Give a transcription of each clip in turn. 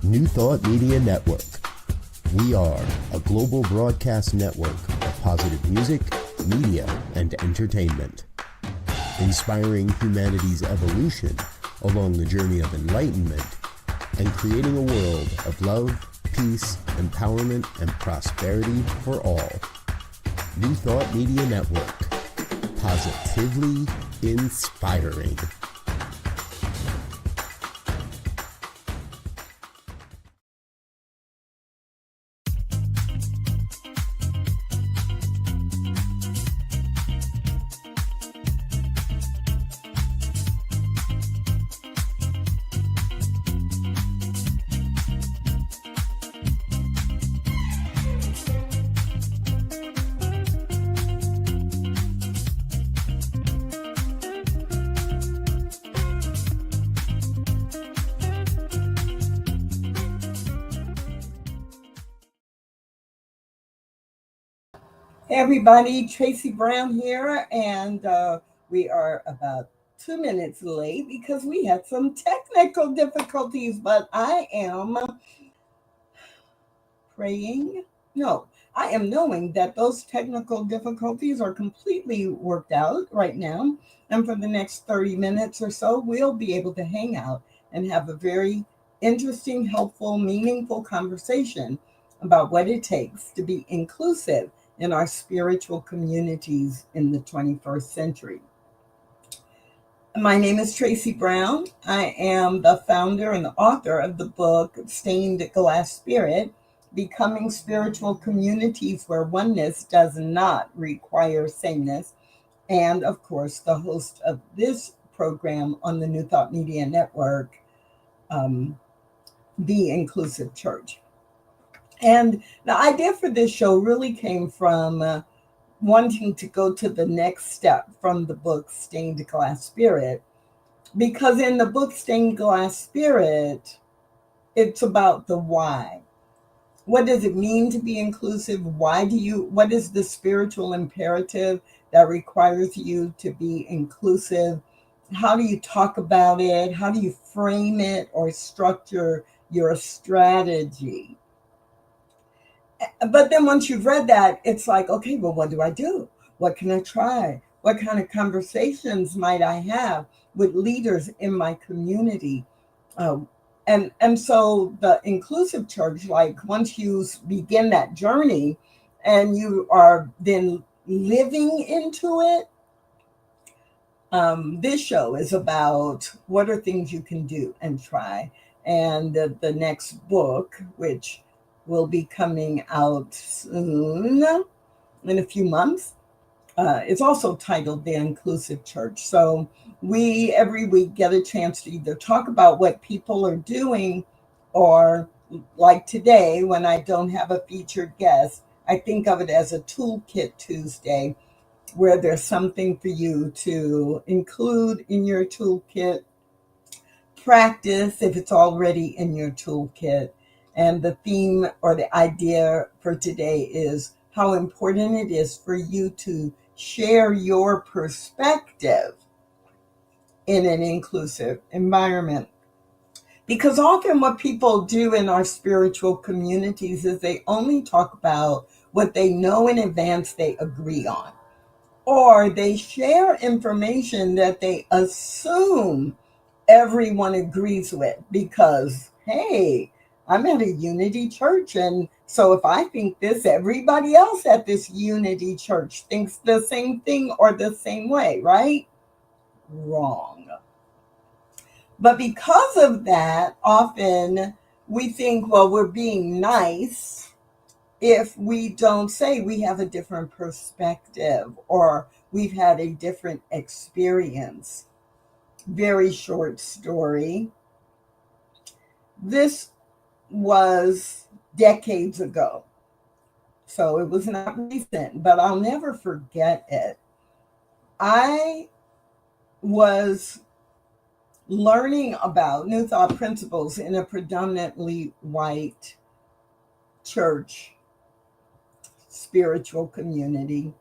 New Thought Media Network. We are a global broadcast network of positive music, media, and entertainment, inspiring humanity's evolution along the journey of enlightenment and creating a world of love, peace, empowerment, and prosperity for all. New Thought Media Network. Positively inspiring. Hey everybody, Tracy Brown here, and we are about 2 minutes late because we had some technical difficulties, but I am praying. No, I am knowing that those technical difficulties are completely worked out right now, and for the next 30 minutes or so, we'll be able to hang out and have a very interesting, helpful, meaningful conversation about what it takes to be inclusive in our spiritual communities in the 21st century. My name is Tracy Brown. I am the founder and the author of the book, Stained Glass Spirit, Becoming Spiritual Communities Where Oneness Does Not Require Sameness, and of course, the host of this program on the New Thought Media Network, The Inclusive Church. And the idea for this show really came from wanting to go to the next step from the book Stained Glass Spirit, because in the book Stained Glass Spirit, it's about the why. What does it mean to be inclusive? What is the spiritual imperative that requires you to be inclusive? How do you talk about it? How do you frame it or structure your strategy? But then once you've read that, it's like, okay, well, what do I do? What can I try? What kind of conversations might I have with leaders in my community? And so the inclusive church, like once you begin that journey and you are then living into it, this show is about what are things you can do and try. And the next book, which will be coming out soon, in a few months, It's also titled The Inclusive Church. So we every week get a chance to either talk about what people are doing, or like today, when I don't have a featured guest, I think of it as a Toolkit Tuesday, where there's something for you to include in your toolkit, practice if it's already in your toolkit. And the theme or the idea for today is how important it is for you to share your perspective in an inclusive environment. Because often what people do in our spiritual communities is they only talk about what they know in advance they agree on, or they share information that they assume everyone agrees with because, hey, I'm at a unity church. And so if I think this, everybody else at this unity church thinks the same thing or the same way, right? Wrong. But because of that, often we think, well, we're being nice if we don't say we have a different perspective or we've had a different experience. Very short story. This was decades ago, so it was not recent, but I'll never forget it. I was learning about New Thought principles in a predominantly white church spiritual community.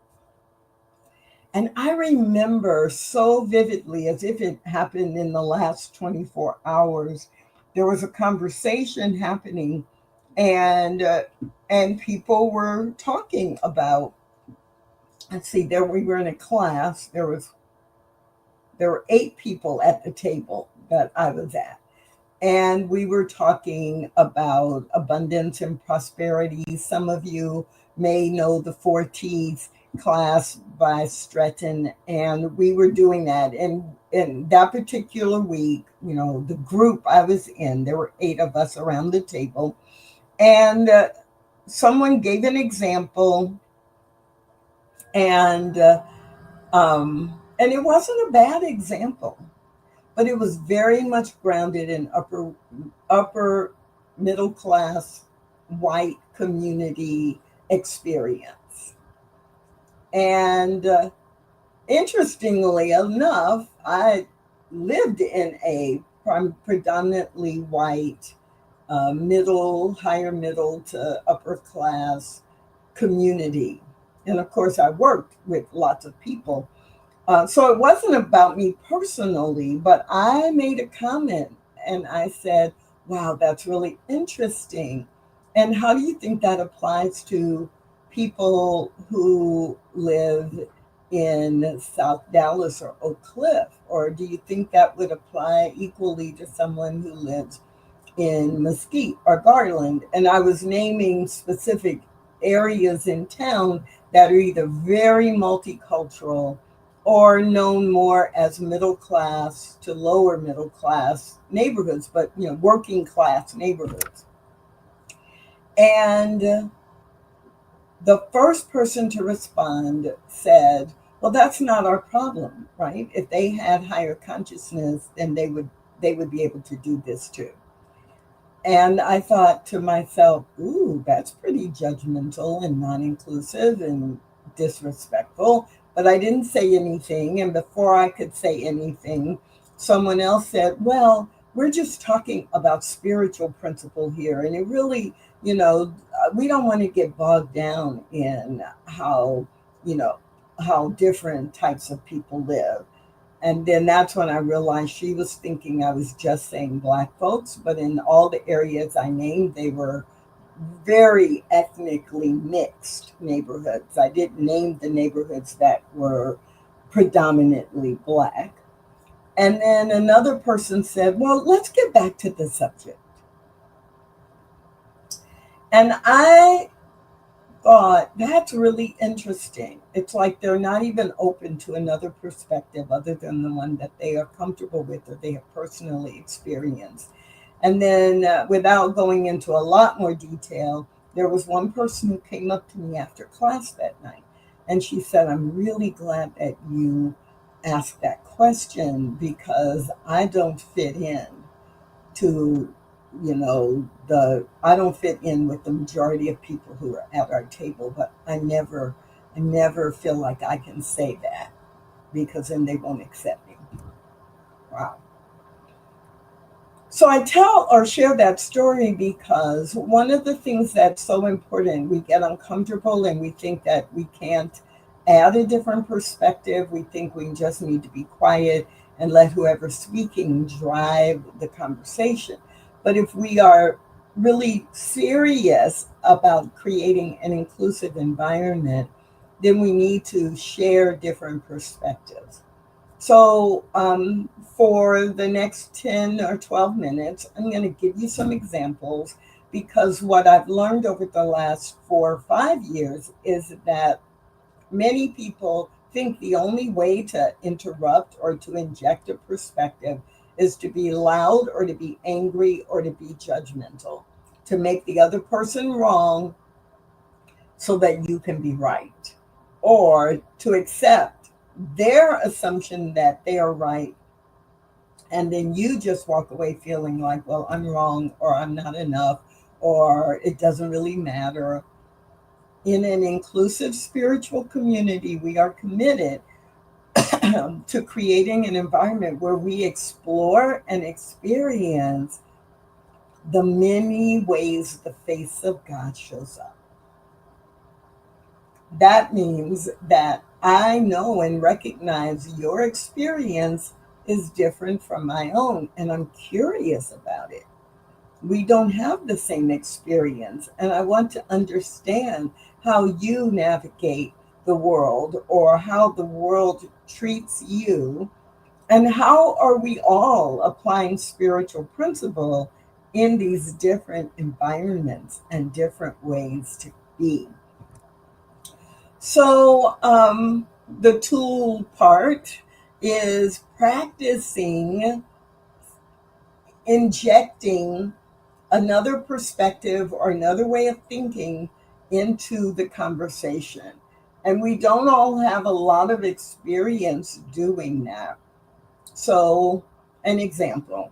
And I remember so vividly, as if it happened in the last 24 hours, there was a conversation happening, and people were talking about, let's see, there we were in a class. There were 8 people at the table that I was at. And we were talking about abundance and prosperity. Some of you may know the 4 T's class by Stretton. And we were doing that. And in that particular week, the group I was in, there were 8 of us around the table. And someone gave an example. And it wasn't a bad example, but it was very much grounded in upper middle class white community experience. And interestingly enough, I lived in a predominantly white higher middle to upper class community. And of course, I worked with lots of people. So it wasn't about me personally, but I made a comment and I said, wow, that's really interesting. And how do you think that applies to people who live in South Dallas or Oak Cliff? Or do you think that would apply equally to someone who lives in Mesquite or Garland? And I was naming specific areas in town that are either very multicultural or known more as middle class to lower middle class neighborhoods, but working class neighborhoods. And the first person to respond said, well, that's not our problem, right? If they had higher consciousness, then they would be able to do this too. And I thought to myself, ooh, that's pretty judgmental and non-inclusive and disrespectful. But I didn't say anything. And before I could say anything, someone else said, well, we're just talking about spiritual principle here. And it really, we don't want to get bogged down in how different types of people live. And then that's when I realized she was thinking I was just saying Black folks, but in all the areas I named, they were very ethnically mixed neighborhoods. I didn't name the neighborhoods that were predominantly Black. And then another person said, well, let's get back to the subject. And I thought, that's really interesting. It's like they're not even open to another perspective other than the one that they are comfortable with or they have personally experienced. And then without going into a lot more detail, there was one person who came up to me after class that night And she said, I'm really glad that you asked that question because I don't fit in to, I don't fit in with the majority of people who are at our table, but I never feel like I can say that because then they won't accept me. Wow. So I tell or share that story because one of the things that's so important, we get uncomfortable and we think that we can't add a different perspective. We think we just need to be quiet and let whoever's speaking drive the conversation. But if we are really serious about creating an inclusive environment, then we need to share different perspectives. So, for the next 10 or 12 minutes, I'm going to give you some examples because what I've learned over the last 4 or 5 years is that many people think the only way to interrupt or to inject a perspective is to be loud or to be angry or to be judgmental, to make the other person wrong so that you can be right, or to accept their assumption that they are right. And then you just walk away feeling like, well, I'm wrong, or I'm not enough, or it doesn't really matter. In an inclusive spiritual community, we are committed to creating an environment where we explore and experience the many ways the face of God shows up. That means that I know and recognize your experience is different from my own, and I'm curious about it. We don't have the same experience, and I want to understand how you navigate the world or how the world treats you, and how are we all applying spiritual principle in these different environments and different ways to be. So, the tool part is practicing injecting another perspective or another way of thinking into the conversation. And we don't all have a lot of experience doing that. So, an example.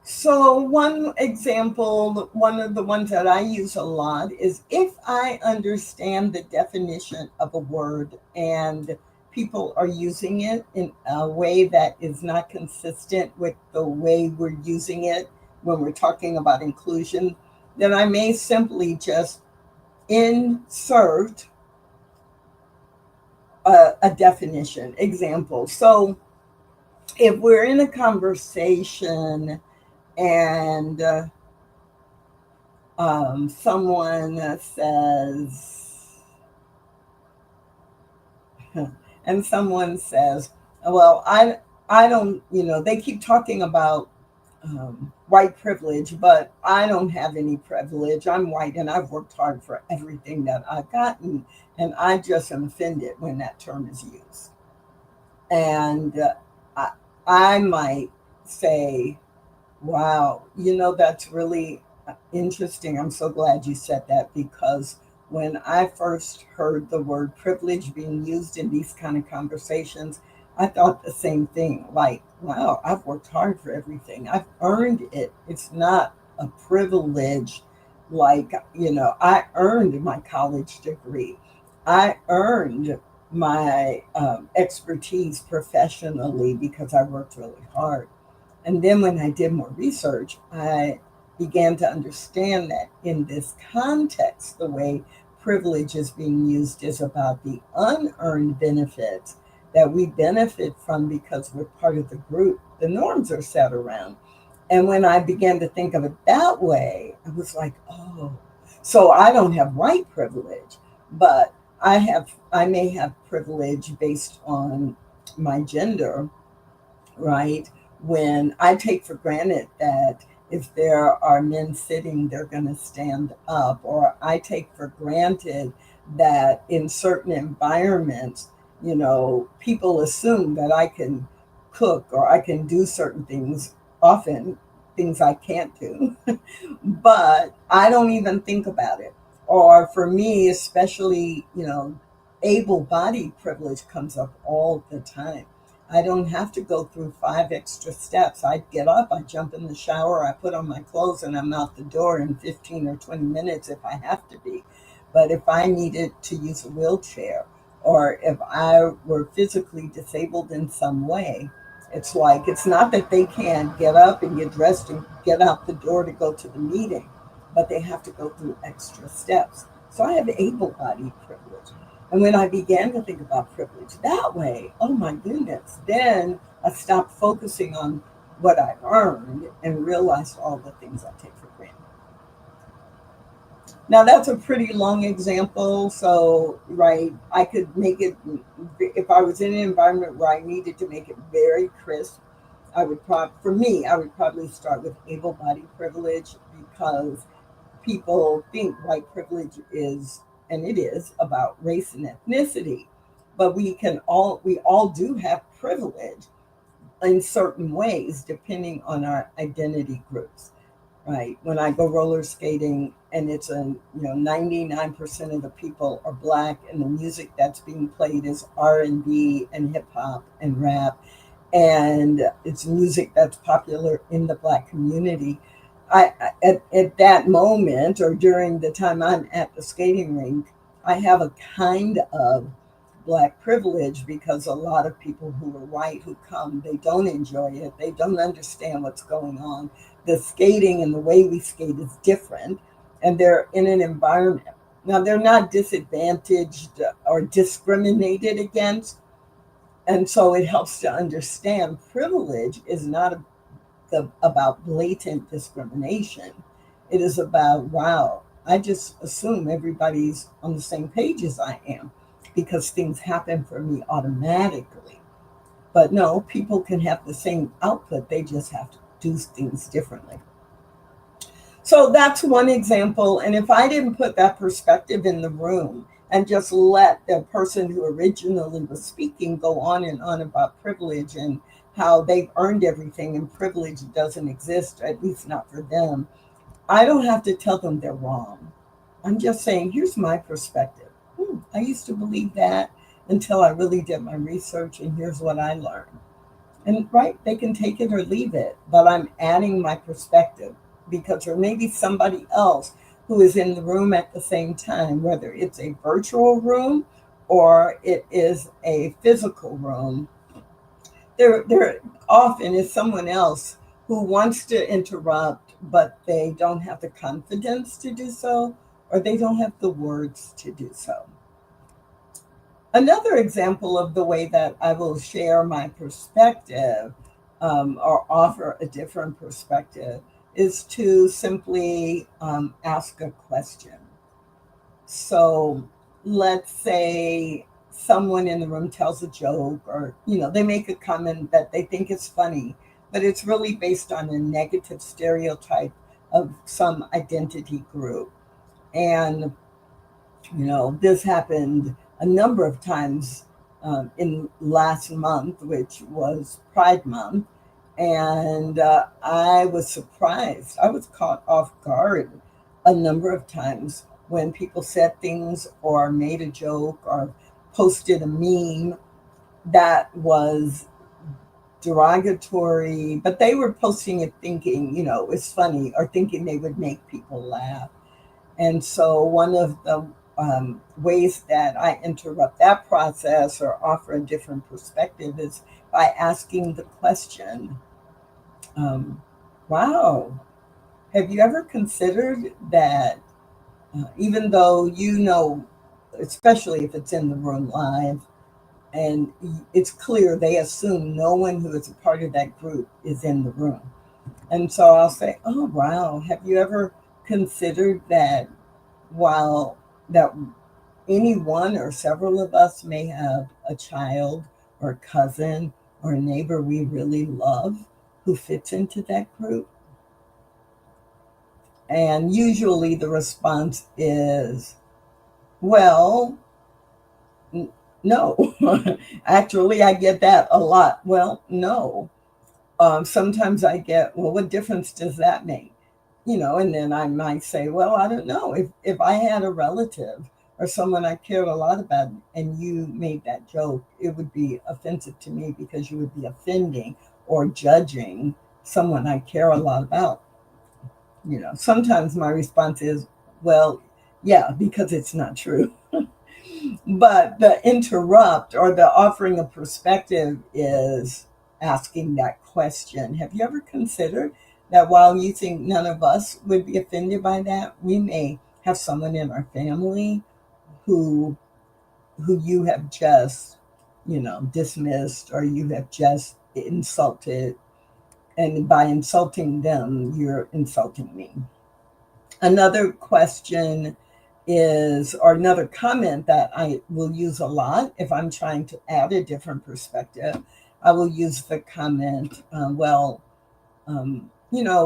So, one example, one of the ones that I use a lot is if I understand the definition of a word and people are using it in a way that is not consistent with the way we're using it when we're talking about inclusion, then I may simply just insert a definition. Example. So, if we're in a conversation and someone says, and someone says, well, I don't, they keep talking about white privilege, but I don't have any privilege. I'm white and I've worked hard for everything that I've gotten. And I just am offended when that term is used. And I, I might say, wow, that's really interesting. I'm so glad you said that because when I first heard the word privilege being used in these kind of conversations, I thought the same thing. Like, wow, I've worked hard for everything. I've earned it. It's not a privilege. Like, I earned my college degree. I earned my expertise professionally because I worked really hard. And then when I did more research, I began to understand that in this context, the way privilege is being used is about the unearned benefits that we benefit from because we're part of the group. The norms are set around. And when I began to think of it that way, I was like, oh, so I don't have white privilege, but I may have privilege based on my gender, right? When I take for granted that if there are men sitting, they're going to stand up, or I take for granted that in certain environments, people assume that I can cook or I can do certain things, often things I can't do, but I don't even think about it. Or for me, especially, able-bodied privilege comes up all the time. I don't have to go through 5 extra steps. I get up, I jump in the shower, I put on my clothes, and I'm out the door in 15 or 20 minutes if I have to be. But if I needed to use a wheelchair, or if I were physically disabled in some way, it's like, it's not that they can't get up and get dressed and get out the door to go to the meeting, but they have to go through extra steps. So I have able bodied privilege. And when I began to think about privilege that way, oh my goodness, then I stopped focusing on what I earned and realized all the things I take for granted. Now, that's a pretty long example. So, right, I could make it, if I was in an environment where I needed to make it very crisp, for me, I would probably start with able bodied privilege, because people think white privilege is, and it is, about race and ethnicity. But we all do have privilege in certain ways, depending on our identity groups. Right. When I go roller skating and it's 99% of the people are Black, and the music that's being played is R&B and hip hop and rap, and it's music that's popular in the Black community. At that moment, or during the time I'm at the skating rink, I have a kind of Black privilege, because a lot of people who are white who come, they don't enjoy it. They don't understand what's going on. The skating and the way we skate is different, and they're in an environment. Now, they're not disadvantaged or discriminated against, and so it helps to understand privilege is not about blatant discrimination. It is about, wow, I just assume everybody's on the same page as I am, because things happen for me automatically. But no, people can have the same output, they just have to do things differently. So that's one example. And if I didn't put that perspective in the room and just let the person who originally was speaking go on and on about privilege and how they've earned everything and privilege doesn't exist, at least not for them, I don't have to tell them they're wrong. I'm just saying, here's my perspective. I used to believe that until I really did my research, and here's what I learned. And right, they can take it or leave it, but I'm adding my perspective, because there may be somebody else who is in the room at the same time, whether it's a virtual room or it is a physical room. There often is someone else who wants to interrupt, but they don't have the confidence to do so, or they don't have the words to do so. Another example of the way that I will share my perspective, or offer a different perspective, is to simply ask a question. So let's say someone in the room tells a joke, or they make a comment that they think is funny, but it's really based on a negative stereotype of some identity group. And this happened a number of times in last month, which was Pride Month. And I was surprised. I was caught off guard a number of times when people said things or made a joke or posted a meme that was derogatory, but they were posting it thinking, it's funny, or thinking they would make people laugh. And so one of the ways that I interrupt that process or offer a different perspective is by asking the question, wow, have you ever considered that even though especially if it's in the room live, and it's clear they assume no one who is a part of that group is in the room. And so I'll say, oh, wow, have you ever considered that while that any one or several of us may have a child or a cousin or a neighbor we really love who fits into that group? And usually the response is, well, no. Actually, I get that a lot. Well, no. Sometimes I get, well, what difference does that make? And then I might say, well, I don't know. If I had a relative or someone I cared a lot about and you made that joke, it would be offensive to me because you would be offending or judging someone I care a lot about. Sometimes my response is, well, yeah, because it's not true. But the interrupt or the offering of perspective is asking that question. Have you ever considered that while you think none of us would be offended by that, we may have someone in our family who you have just, dismissed, or you have just insulted, and by insulting them, you're insulting me. Another question is, or another comment that I will use a lot if I'm trying to add a different perspective, I will use the comment,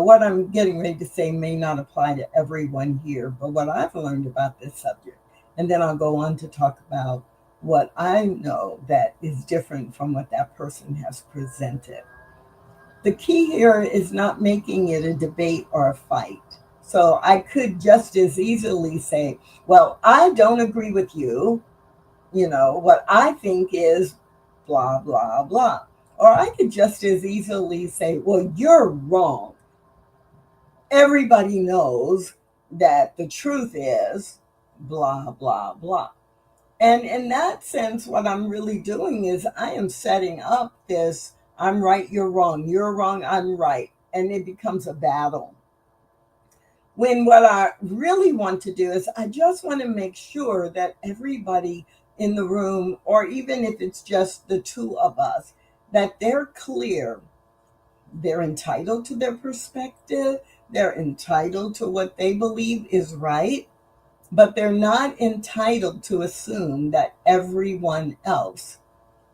what I'm getting ready to say may not apply to everyone here, but what I've learned about this subject. And then I'll go on to talk about what I know that is different from what that person has presented. The key here is not making it a debate or a fight. So I could just as easily say, well, I don't agree with you. What I think is blah, blah, blah. Or I could just as easily say, well, you're wrong. Everybody knows that the truth is blah, blah, blah. And in that sense, what I'm really doing is I am setting up this, I'm right, you're wrong, I'm right. And it becomes a battle. When what I really want to do is I just want to make sure that everybody in the room, or even if it's just the two of us, that they're clear. They're entitled to their perspective. They're entitled to what they believe is right. But they're not entitled to assume that everyone else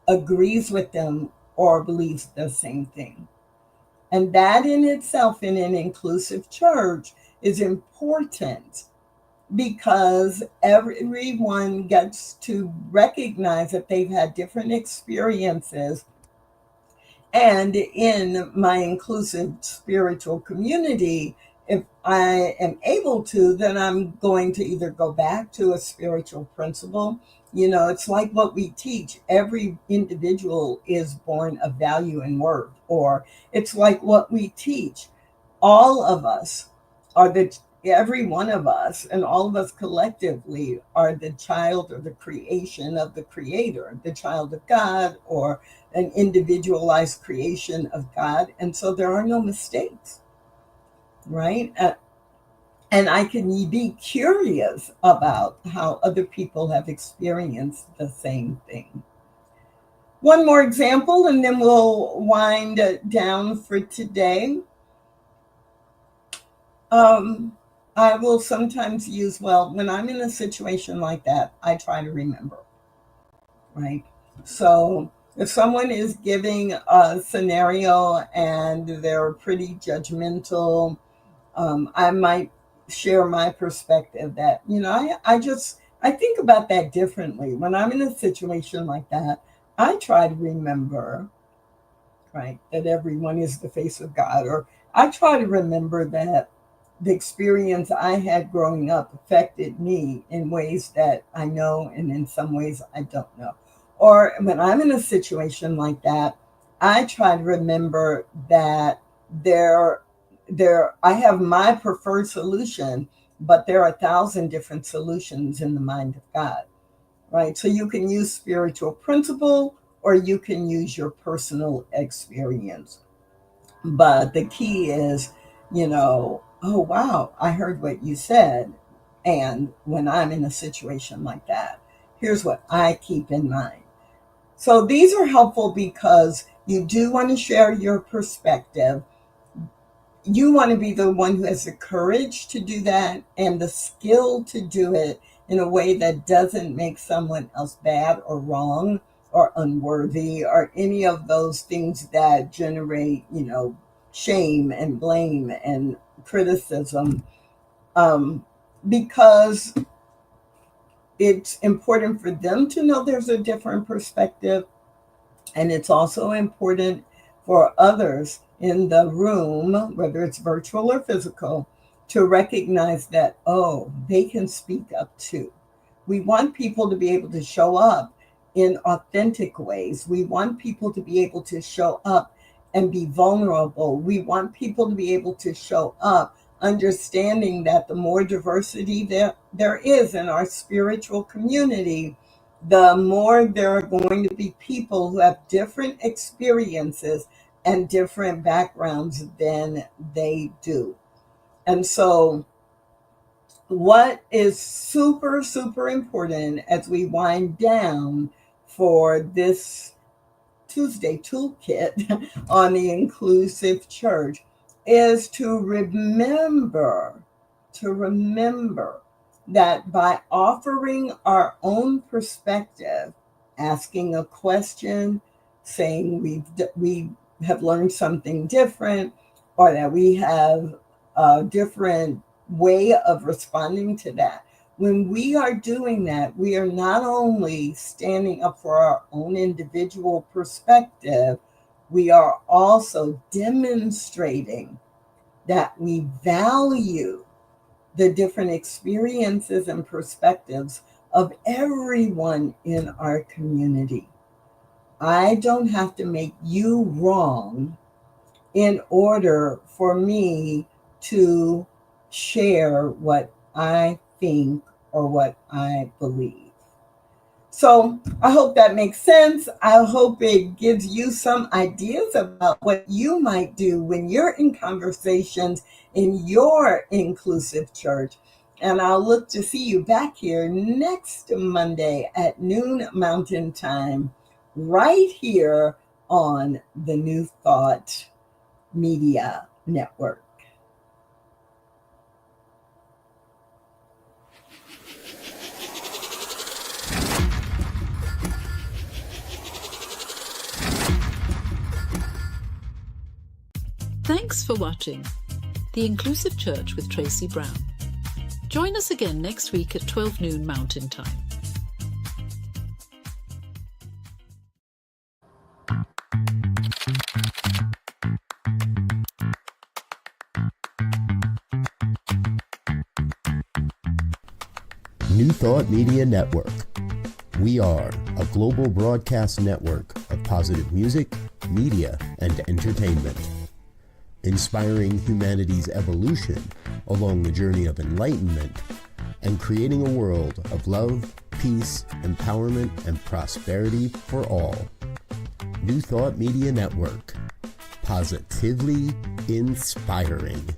agrees with them or believes the same thing. And that in itself, in an inclusive church, is important because everyone gets to recognize that they've had different experiences. And in my inclusive spiritual community, if I am able to, then I'm going to either go back to a spiritual principle. It's like what we teach. Every individual is born of value and worth. Or it's like what we teach. All of us every one of us and all of us collectively are the child or the creation of the Creator, the child of God, or an individualized creation of God. And so there are no mistakes, right? And I can be curious about how other people have experienced the same thing. One more example, and then we'll wind down for today. I will sometimes use, when I'm in a situation like that, I try to remember, right? So if someone is giving a scenario and they're pretty judgmental, I might share my perspective that, I think about that differently. When I'm in a situation like that, I try to remember, right, that everyone is the face of God, or I try to remember that the experience I had growing up affected me in ways that I know, and in some ways I don't know. Or when I'm in a situation like that, I try to remember that I have my preferred solution, but there are 1,000 different solutions in the mind of God, right? So you can use spiritual principle or you can use your personal experience. But the key is, oh, wow, I heard what you said. And when I'm in a situation like that, here's what I keep in mind. So these are helpful because you do want to share your perspective. You want to be the one who has the courage to do that and the skill to do it in a way that doesn't make someone else bad or wrong or unworthy or any of those things that generate, shame and blame and criticism, because it's important for them to know there's a different perspective. And it's also important for others in the room, whether it's virtual or physical, to recognize that, oh, they can speak up too. We want people to be able to show up in authentic ways. We want people to be able to show up and be vulnerable. We want people to be able to show up understanding that the more diversity there is in our spiritual community, the more there are going to be people who have different experiences and different backgrounds than they do. And so what is super, super important as we wind down for this Tuesday toolkit on the inclusive church is to remember that by offering our own perspective, asking a question, saying we have learned something different, or that we have a different way of responding to that. When we are doing that, we are not only standing up for our own individual perspective, we are also demonstrating that we value the different experiences and perspectives of everyone in our community. I don't have to make you wrong in order for me to share what I think or what I believe. So I hope that makes sense. I hope it gives you some ideas about what you might do when you're in conversations in your inclusive church. And I'll look to see you back here next Monday at noon Mountain Time, right here on the New Thought Media Network. Thanks for watching The Inclusive Church with Tracy Brown. Join us again next week at 12 noon Mountain Time. New Thought Media Network. We are a global broadcast network of positive music, media, and entertainment, inspiring humanity's evolution along the journey of enlightenment and creating a world of love, peace, empowerment, and prosperity for all. New Thought Media Network. Positively inspiring.